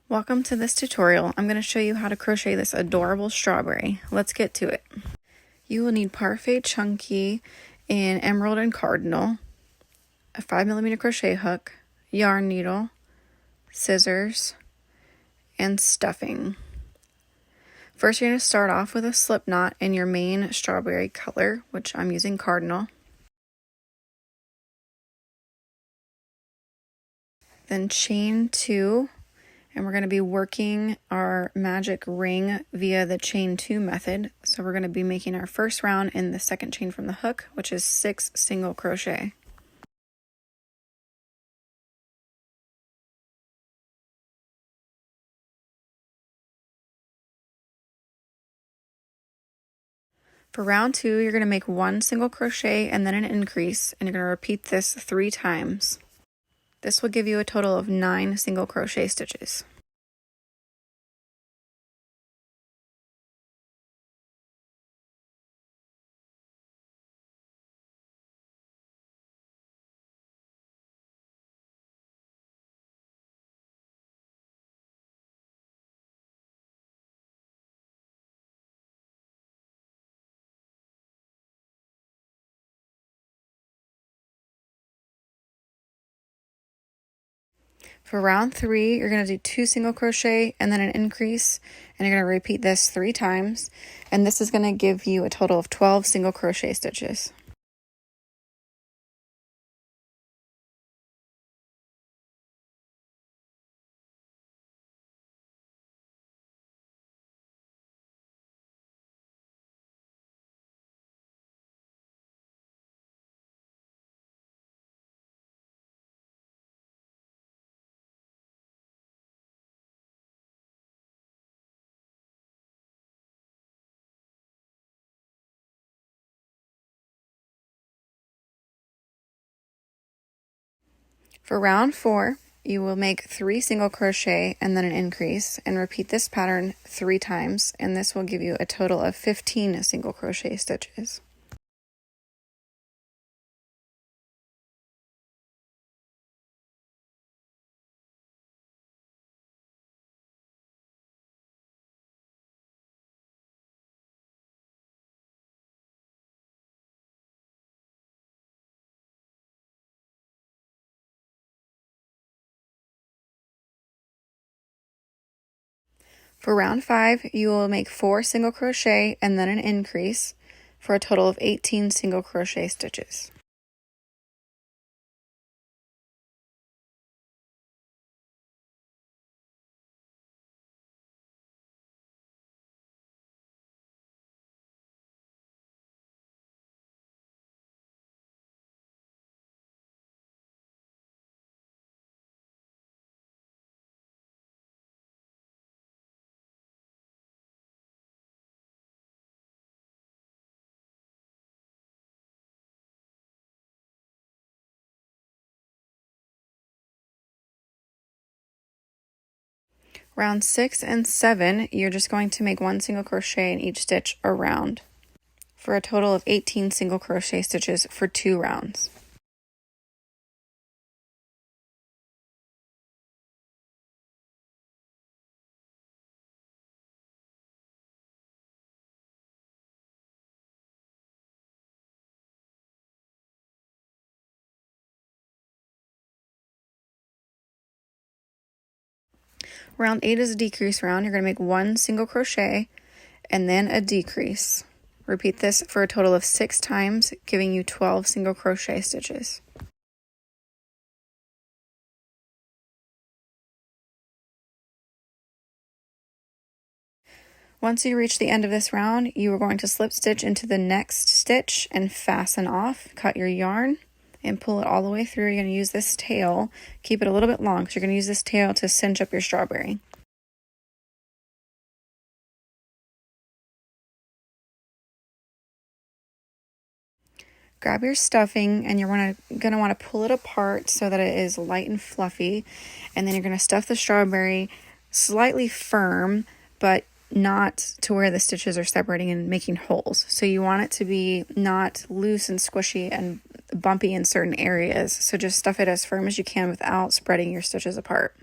Welcome to this tutorial. I'm going to show you how to crochet this adorable strawberry. Let's get to it. You will need parfait chunky in emerald and cardinal, a 5mm crochet hook, yarn needle, scissors, and stuffing. First, you're going to start off with a slip knot in your main strawberry color, which I'm using cardinal. Then chain 2. And we're going to be working our magic ring via the chain 2 method. So we're going to be making our first round in the second chain from the hook, which is 6 single crochet. For round 2, you're going to make 1 single crochet and then an increase, and you're going to repeat this 3 times. This will give you a total of 9 single crochet stitches. For round 3, you're going to do 2 single crochet and then an increase, and you're going to repeat this 3 times, and this is going to give you a total of 12 single crochet stitches. For round 4, you will make 3 single crochet and then an increase, and repeat this pattern 3 times, and this will give you a total of 15 single crochet stitches. For round 5, you will make 4 single crochet and then an increase for a total of 18 single crochet stitches. Round 6 and 7, you're just going to make 1 single crochet in each stitch around for a total of 18 single crochet stitches for 2 rounds. Round 8 is a decrease round. You're going to make 1 single crochet and then a decrease. Repeat this for a total of 6 times, giving you 12 single crochet stitches. Once you reach the end of this round, you are going to slip stitch into the next stitch and fasten off. Cut your yarn and pull it all the way through. You're going to use this tail, keep it a little bit long because you're going to use this tail to cinch up your strawberry. Grab your stuffing and you're going to want to pull it apart so that it is light and fluffy, and then you're going to stuff the strawberry slightly firm, but not to where the stitches are separating and making holes. So you want it to be not loose and squishy and bumpy in certain areas. So just stuff it as firm as you can without spreading your stitches apart.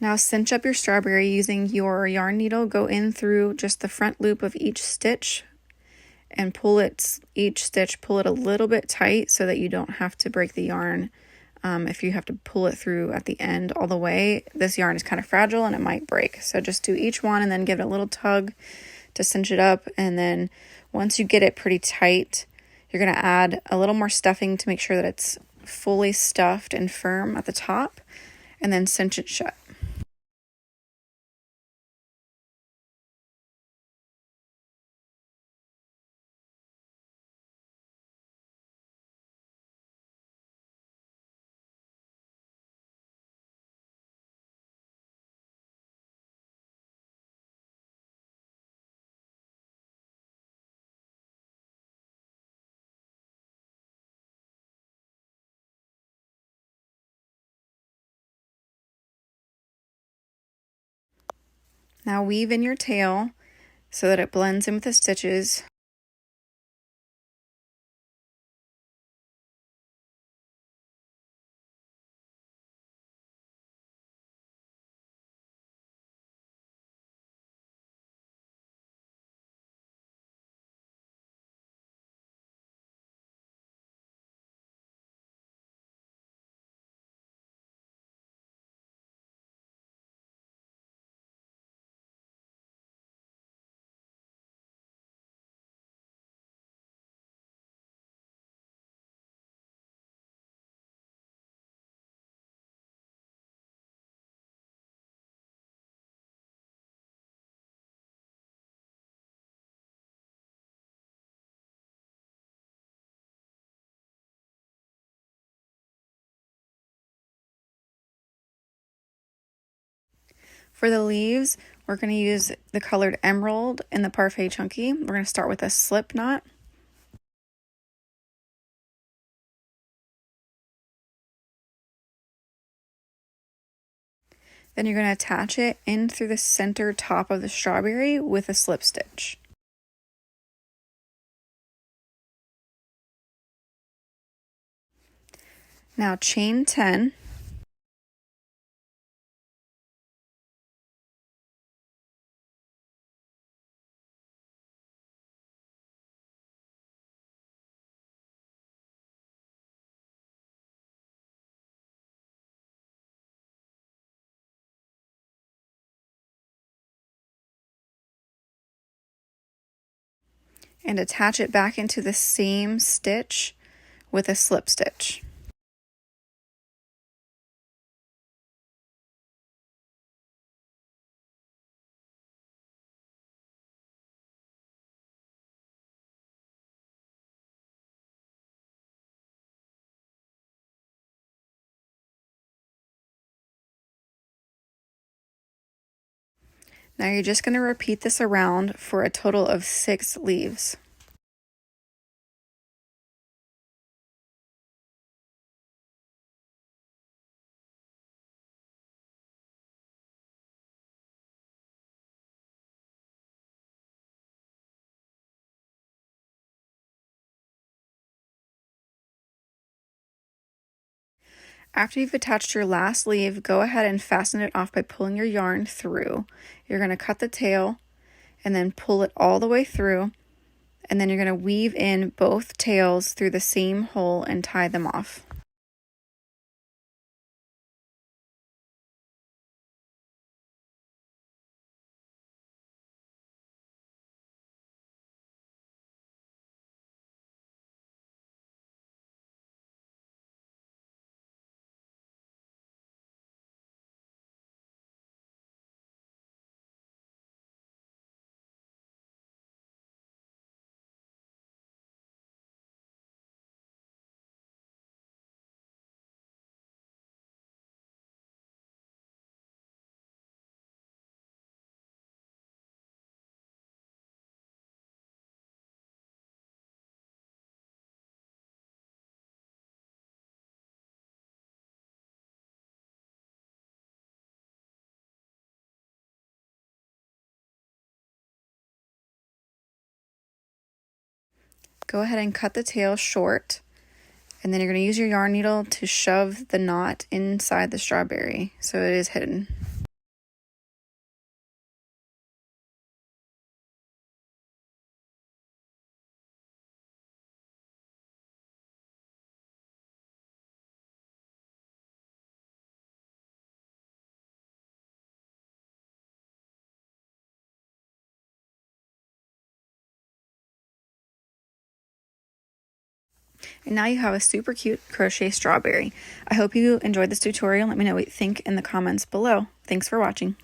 Now cinch up your strawberry using your yarn needle. Go in through just the front loop of each stitch and pull it, each stitch, pull it a little bit tight so that you don't have to break the yarn. If you have to pull it through at the end all the way, this yarn is kind of fragile and it might break. So just do each one and then give it a little tug to cinch it up. And then once you get it pretty tight, you're going to add a little more stuffing to make sure that it's fully stuffed and firm at the top, and then cinch it shut. Now weave in your tail so that it blends in with the stitches. For the leaves, we're going to use the colored emerald in the Parfait Chunky. We're going to start with a slip knot. Then you're going to attach it in through the center top of the strawberry with a slip stitch. Now chain 10. And attach it back into the same stitch with a slip stitch. Now you're just going to repeat this around for a total of 6 leaves. After you've attached your last leaf, go ahead and fasten it off by pulling your yarn through. You're going to cut the tail and then pull it all the way through, and then you're going to weave in both tails through the same hole and tie them off. Go ahead and cut the tail short, and then you're going to use your yarn needle to shove the knot inside the strawberry so it is hidden. And now you have a super cute crochet strawberry. I hope you enjoyed this tutorial. Let me know what you think in the comments below. Thanks for watching.